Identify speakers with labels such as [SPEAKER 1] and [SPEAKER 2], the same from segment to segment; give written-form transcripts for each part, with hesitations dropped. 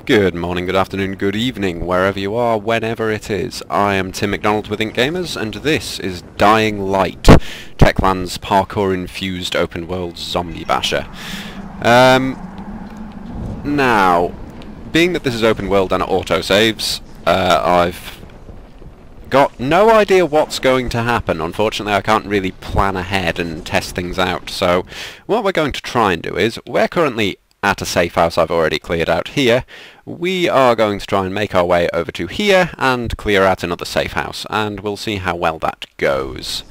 [SPEAKER 1] Good morning, good afternoon, good evening, wherever you are, whenever it is. I am Tim McDonald with IncGamers, and this is Dying Light, Techland's parkour-infused open-world zombie basher. Now, being that this is open-world and it auto-saves, I've got no idea what's going to happen. Unfortunately, I can't really plan ahead and test things out, so what we're going to try and do is, we're currently at a safe house I've already cleared out here. We are going to try and make our way over to here and clear out another safe house, and we'll see how well that goes.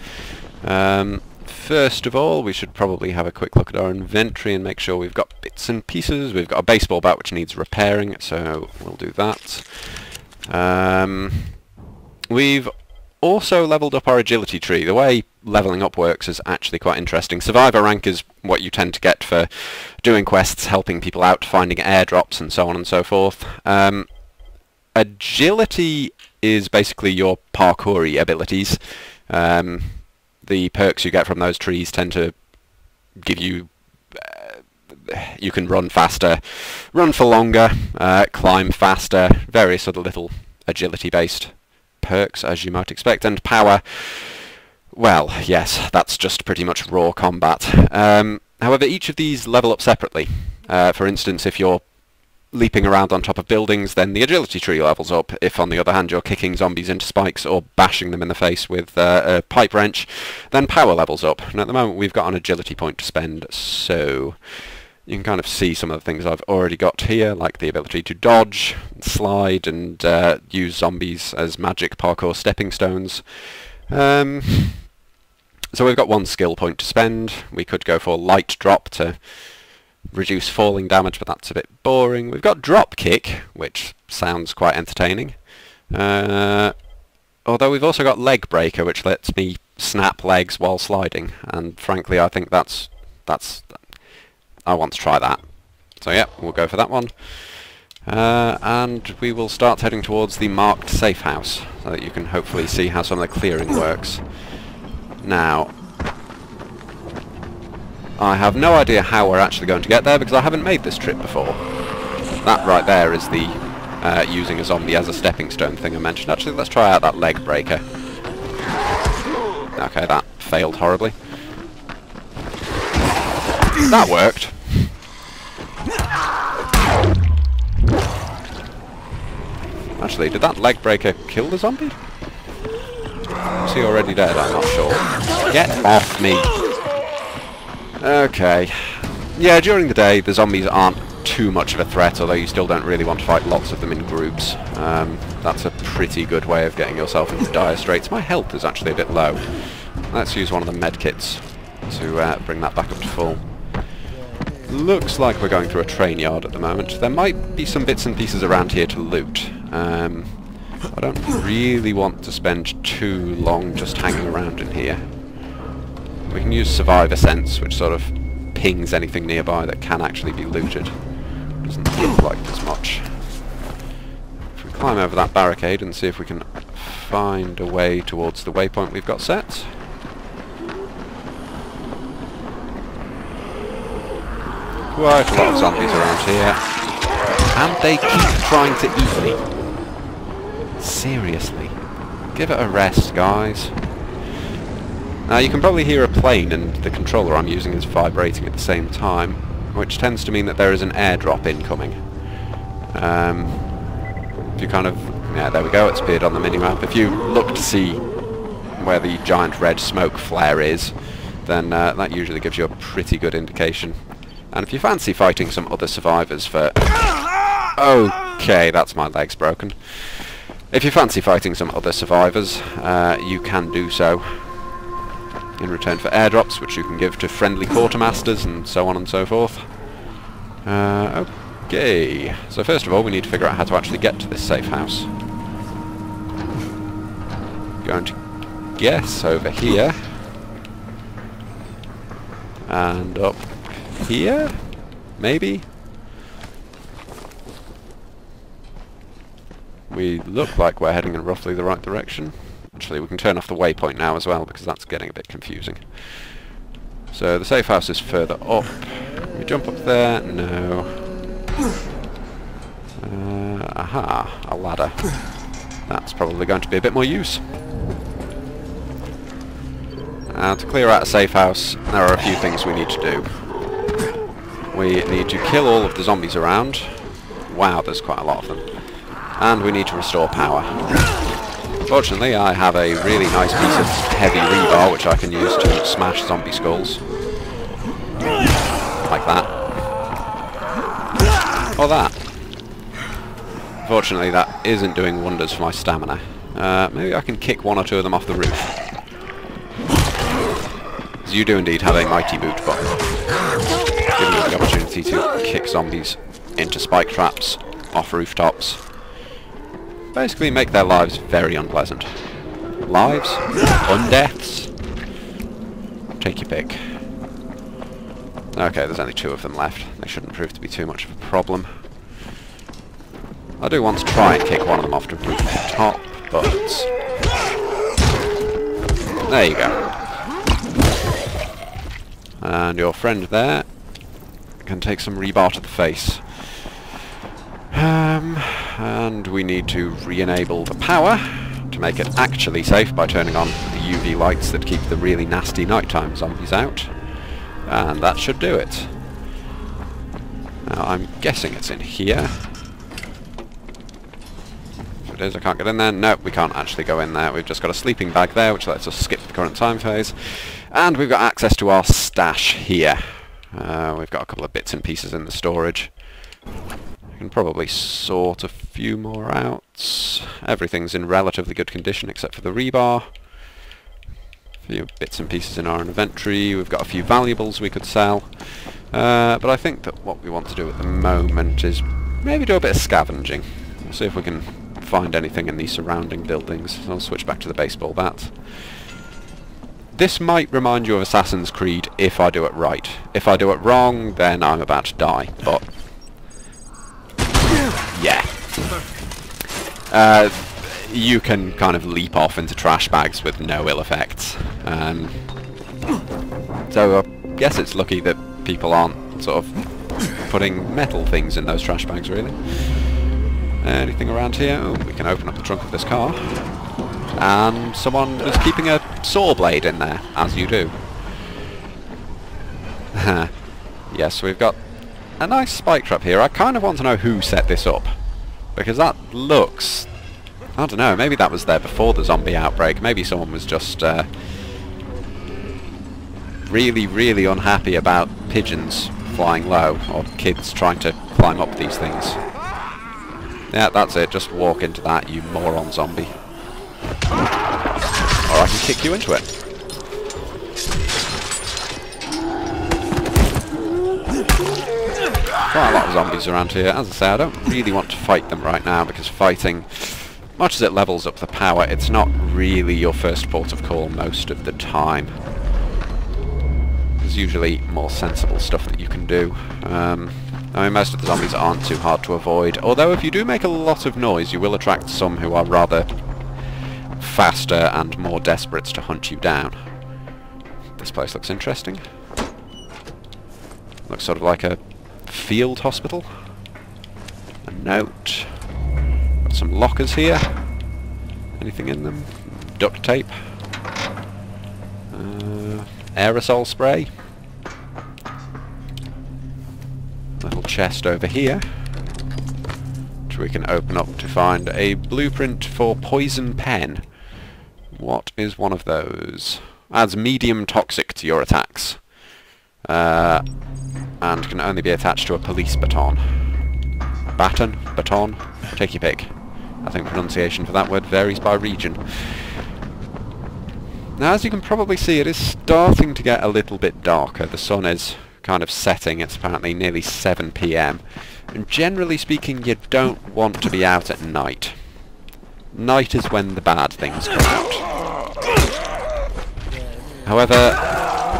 [SPEAKER 1] First of all, we should probably have a quick look at our inventory and make sure we've got bits and pieces. We've got a baseball bat which needs repairing, so we'll do that. We've also leveled up our agility tree. The way leveling up works is actually quite interesting. Survivor rank is what you tend to get for doing quests, helping people out, finding airdrops and so on and so forth. Agility is basically your parkour-y abilities. The perks you get from those trees tend to give you... you can run faster, run for longer, climb faster, various other little agility-based perks, as you might expect, and power, well, yes, that's just pretty much raw combat. However, each of these level up separately. For instance, if you're leaping around on top of buildings, then the agility tree levels up. If, on the other hand, you're kicking zombies into spikes or bashing them in the face with a pipe wrench, then power levels up. And at the moment, we've got an agility point to spend, so you can kind of see some of the things I've already got here, like the ability to dodge, slide, and use zombies as magic parkour stepping stones. So we've got one skill point to spend. We could go for light drop to reduce falling damage, but that's a bit boring. We've got drop kick, which sounds quite entertaining. Although we've also got leg breaker, which lets me snap legs while sliding, and frankly I think that's I want to try that. So yeah, we'll go for that one. And we will start heading towards the marked safe house, so that you can hopefully see how some of the clearing works. Now, I have no idea how we're actually going to get there, because I haven't made this trip before. That right there is the using a zombie as a stepping stone thing I mentioned. Actually, let's try out that leg breaker. Okay, that failed horribly. That worked. Actually, did that leg breaker kill the zombie? Is he already dead? I'm not sure. Get off me! Okay. Yeah, during the day, the zombies aren't too much of a threat, although you still don't really want to fight lots of them in groups. That's a pretty good way of getting yourself into dire straits. My health is actually a bit low. Let's use one of the medkits to bring that back up to full. Looks like we're going through a train yard at the moment. There might be some bits and pieces around here to loot. I don't really want to spend too long just hanging around in here. We can use Survivor Sense, which sort of pings anything nearby that can actually be looted. Doesn't look like there's much. If we climb over that barricade and see if we can find a way towards the waypoint we've got set. Quite a lot of zombies around here, and they keep trying to eat me. Seriously. Give it a rest, guys. Now you can probably hear a plane, and the controller I'm using is vibrating at the same time, which tends to mean that there is an airdrop incoming. If you kind of... yeah, there we go, it's appeared on the minimap. If you look to see where the giant red smoke flare is, then that usually gives you a pretty good indication. And if you fancy fighting some other survivors for... okay, that's my legs broken. If you fancy fighting some other survivors, you can do so in return for airdrops, which you can give to friendly quartermasters and so on and so forth. Okay, so first of all we need to figure out how to actually get to this safe house. Going to guess over here. And up here? Maybe? We look like we're heading in roughly the right direction. Actually, we can turn off the waypoint now as well, because that's getting a bit confusing. So the safe house is further up. Can we jump up there? No. Aha, a ladder. That's probably going to be a bit more use. To clear out a safe house, there are a few things we need to do. We need to kill all of the zombies around. Wow, there's quite a lot of them. And we need to restore power. Fortunately, I have a really nice piece of heavy rebar which I can use to smash zombie skulls. Like that. Or that. Fortunately, that isn't doing wonders for my stamina. Maybe I can kick one or two of them off the roof. You do indeed have a mighty boot button, giving you the opportunity to kick zombies into spike traps, off rooftops. Basically make their lives very unpleasant. Lives? Undeaths? Take your pick. Okay, there's only 2 of them left. They shouldn't prove to be too much of a problem. I do want to try and kick one of them off the rooftop, but... there you go. And your friend there can take some rebar to the face. And we need to re-enable the power to make it actually safe by turning on the UV lights that keep the really nasty nighttime zombies out. And that should do it. Now I'm guessing it's in here. If it is, I can't get in there. No, we can't actually go in there. We've just got a sleeping bag there, which lets us skip the current time phase. And we've got access to our stash here. We've got a couple of bits and pieces in the storage. I can probably sort a few more out. Everything's in relatively good condition except for the rebar. A few bits and pieces in our inventory. We've got a few valuables we could sell. But I think that what we want to do at the moment is maybe do a bit of scavenging. We'll see if we can find anything in these surrounding buildings. I'll switch back to the baseball bat. This might remind you of Assassin's Creed if I do it right. If I do it wrong, then I'm about to die, but... yeah. You can kind of leap off into trash bags with no ill effects. So I guess it's lucky that people aren't sort of putting metal things in those trash bags, really. Anything around here? Oh, we can open up the trunk of this car. And someone was keeping a saw blade in there, as you do. Yes, we've got a nice spike trap here. I kind of want to know who set this up, because that looks... I don't know, maybe that was there before the zombie outbreak. Maybe someone was just really, really unhappy about pigeons flying low, or kids trying to climb up these things. Yeah, that's it. Just walk into that, you moron zombie. Or I can kick you into it. Quite a lot of zombies around here. As I say, I don't really want to fight them right now, because fighting, much as it levels up the power, it's not really your first port of call most of the time. There's usually more sensible stuff that you can do. I mean, most of the zombies aren't too hard to avoid, although if you do make a lot of noise, you will attract some who are rather faster and more desperate to hunt you down. This place looks interesting. Looks sort of like a field hospital. A note. Got some lockers here. Anything in them? Duct tape. Aerosol spray. Little chest over here, which we can open up to find a blueprint for poison pen. What is one of those? Adds medium toxic to your attacks. And can only be attached to a police baton. Baton? Baton? Take your pick. I think pronunciation for that word varies by region. Now, as you can probably see, it is starting to get a little bit darker. The sun is kind of setting. It's apparently nearly 7 PM. And generally speaking, you don't want to be out at night. Night is when the bad things come out. However,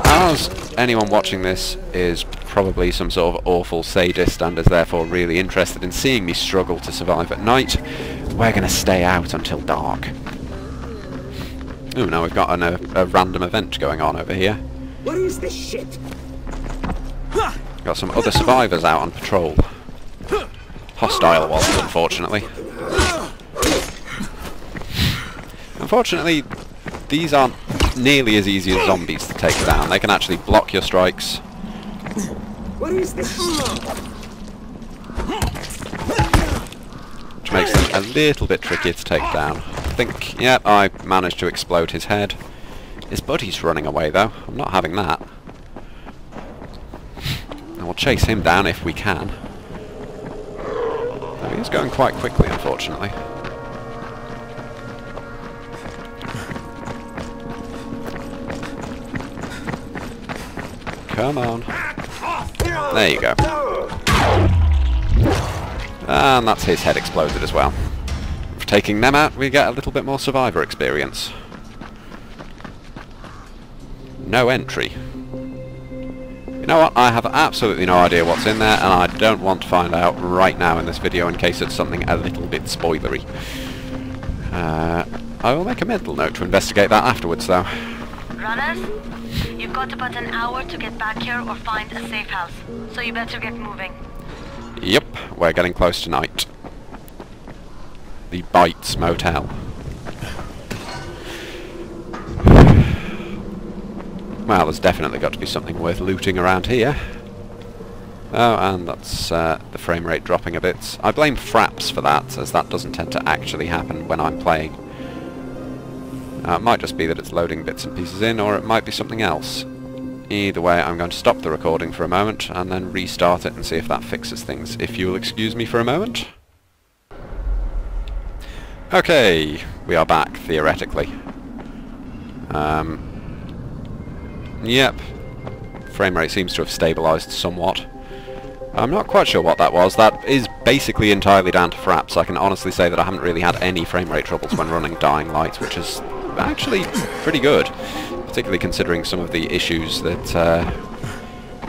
[SPEAKER 1] as anyone watching this is probably some sort of awful sadist and is therefore really interested in seeing me struggle to survive at night, we're going to stay out until dark. Ooh, now we've got a random event going on over here.
[SPEAKER 2] What is this shit?
[SPEAKER 1] Got some other survivors out on patrol. hostile ones, unfortunately. Unfortunately, these aren't nearly as easy as zombies to take down. They can actually block your strikes.
[SPEAKER 2] What is this?
[SPEAKER 1] Which makes them a little bit trickier to take down. I think, yep, I managed to explode his head. His buddy's running away though. I'm not having that. And we'll chase him down if we can. Though he is going quite quickly, unfortunately. Come on. There you go. And that's his head exploded as well. For taking them out, we get a little bit more survivor experience. No entry. You know what? I have absolutely no idea what's in there, and I don't want to find out right now in this video in case it's something a little bit spoilery. I will make a mental note to investigate that afterwards, though.
[SPEAKER 3] Runners, you've got about an hour to get back here or find a safe house, so you better get moving.
[SPEAKER 1] Yep, we're getting close to night. The Bites Motel. Well, there's definitely got to be something worth looting around here. Oh, and that's the frame rate dropping a bit. I blame FRAPS for that, as that doesn't tend to actually happen when I'm playing. It might just be that it's loading bits and pieces in, or it might be something else. Either way, I'm going to stop the recording for a moment, and then restart it and see if that fixes things. If you'll excuse me for a moment. Okay, we are back, theoretically. Yep. Frame rate seems to have stabilised somewhat. I'm not quite sure what that was. That is basically entirely down to FRAPS. I can honestly say that I haven't really had any frame rate troubles when running Dying Light, which is actually pretty good, particularly considering some of the issues that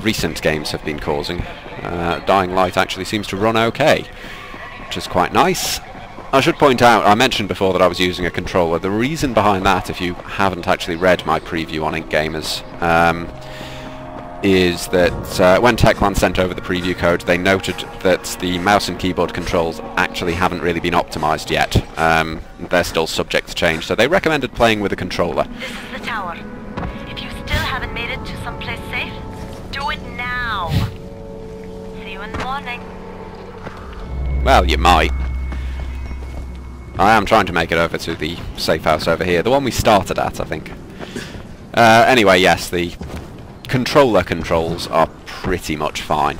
[SPEAKER 1] recent games have been causing. Dying Light actually seems to run okay, which is quite nice. I should point out, I mentioned before that I was using a controller. The reason behind that, if you haven't actually read my preview on IncGamers, is that when Techland sent over the preview code, they noted that the mouse and keyboard controls actually haven't really been optimised yet. They're still subject to change, so they recommended playing with a controller.
[SPEAKER 3] This is the tower. If you still haven't made it to someplace safe, do it now. See you in the morning.
[SPEAKER 1] Well, you might. I am trying to make it over to the safe house over here, the one we started at, I think. Anyway, yes, the controller controls are pretty much fine.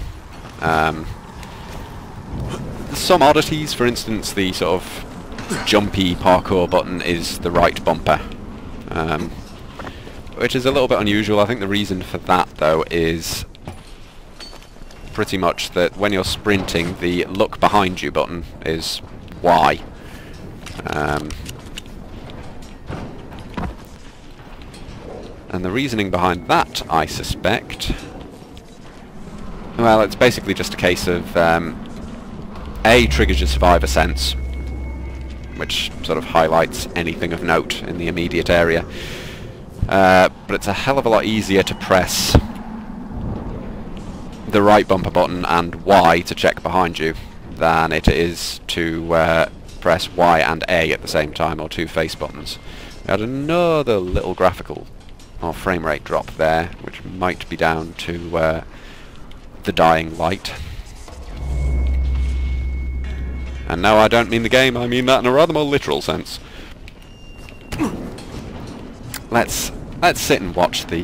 [SPEAKER 1] Some oddities, for instance, the sort of jumpy parkour button is the right bumper, which is a little bit unusual. I think the reason for that, though, is pretty much that when you're sprinting, the look behind you button is Y. And the reasoning behind that, I suspect, well, it's basically just a case of A, triggers your survivor sense, which sort of highlights anything of note in the immediate area, but it's a hell of a lot easier to press the right bumper button and Y to check behind you than it is to press Y and A at the same time, or two face buttons. We had another little graphical or frame rate drop there, which might be down to the Dying Light. And no, I don't mean the game, I mean that in a rather more literal sense. Let's sit and watch the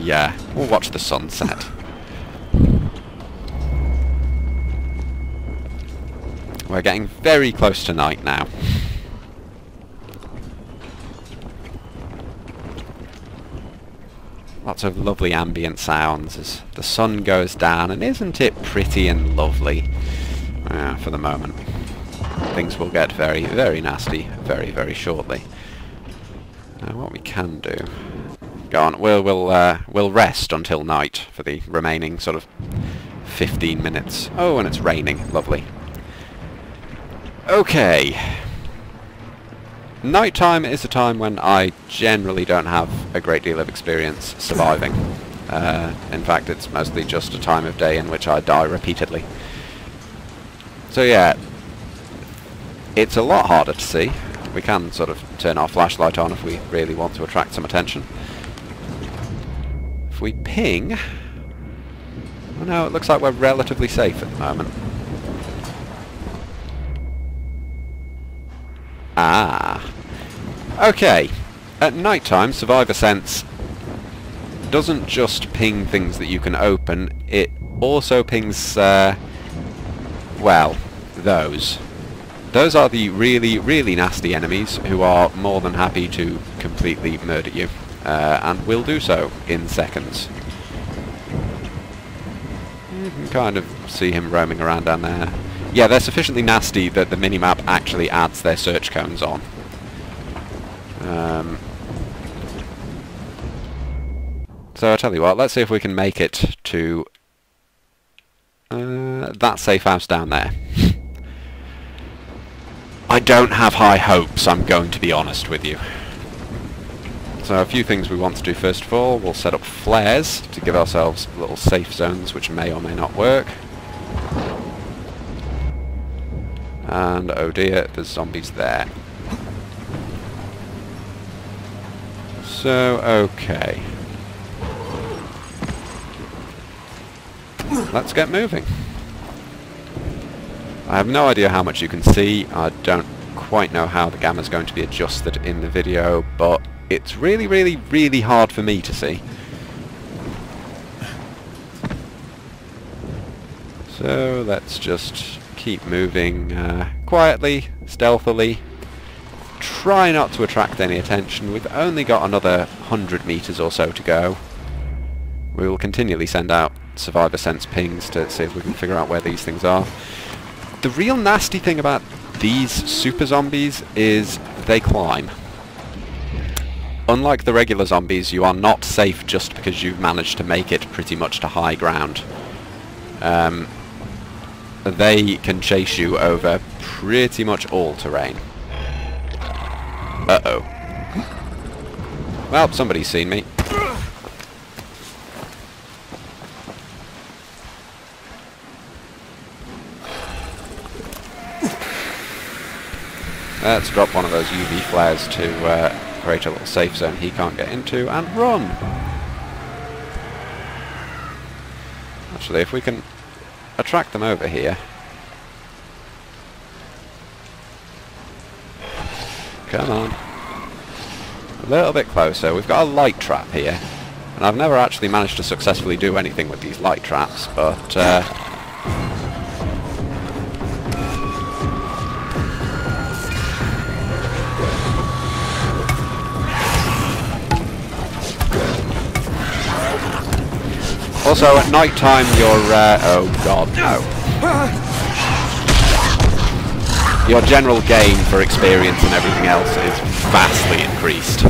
[SPEAKER 1] we'll watch the sunset. We're getting very close to night now. Lots of lovely ambient sounds as the sun goes down, and isn't it pretty and lovely? For the moment. Things will get very, very nasty very, very shortly. What we can do... Go on, we'll rest until night for the remaining sort of 15 minutes. Oh, and it's raining. Lovely. Okay. Nighttime is a time when I generally don't have a great deal of experience surviving. In fact, it's mostly just a time of day in which I die repeatedly. So yeah, it's a lot harder to see. We can sort of turn our flashlight on if we really want to attract some attention. If we ping... Oh no, it looks like we're relatively safe at the moment. Ah. Okay. At night time, Survivor Sense doesn't just ping things that you can open, it also pings, well, those. Those are the really, really nasty enemies who are more than happy to completely murder you, and will do so in seconds. You can kind of see him roaming around down there. Yeah, they're sufficiently nasty that the minimap actually adds their search cones on. So I'll tell you what, let's see if we can make it to that safe house down there. I don't have high hopes, I'm going to be honest with you. So a few things we want to do first of all. We'll set up flares to give ourselves little safe zones which may or may not work. And oh dear, there's zombies there. So, okay. Let's get moving. I have no idea how much you can see. I don't quite know how the gamma's going to be adjusted in the video, but it's really, really, really hard for me to see. So let's just keep moving quietly, stealthily. Try not to attract any attention. We've only got another 100 meters or so to go. We will continually send out Survivor Sense pings to see if we can figure out where these things are. The real nasty thing about these super zombies is they climb. Unlike the regular zombies, you are not safe just because you've managed to make it pretty much to high ground. They can chase you over pretty much all terrain. Uh-oh. Well, somebody's seen me. Let's drop one of those UV flares to create a little safe zone he can't get into, and run! Actually, if we can attract them over here... Come on. A little bit closer. We've got a light trap here. And I've never actually managed to successfully do anything with these light traps, but... Also, at night time, you're, oh god, no. Your general gain for experience and everything else is vastly increased.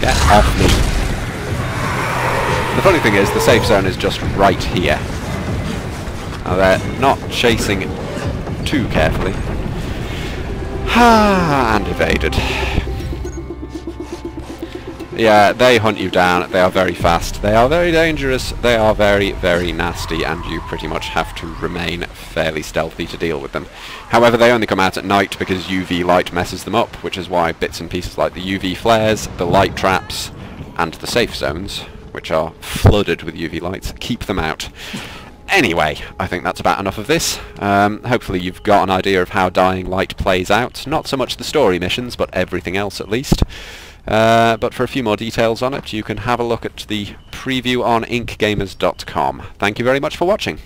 [SPEAKER 1] Get off me. The funny thing is, the safe zone is just right here. Now, they're not chasing too carefully. And evaded. Yeah, they hunt you down, they are very fast, they are very dangerous, they are very, very nasty, and you pretty much have to remain fairly stealthy to deal with them. However, they only come out at night because UV light messes them up, which is why bits and pieces like the UV flares, the light traps, and the safe zones, which are flooded with UV lights, keep them out. Anyway, I think that's about enough of this. Hopefully you've got an idea of how Dying Light plays out. Not so much the story missions, but everything else at least. But for a few more details on it, you can have a look at the preview on IncGamers.com. Thank you very much for watching.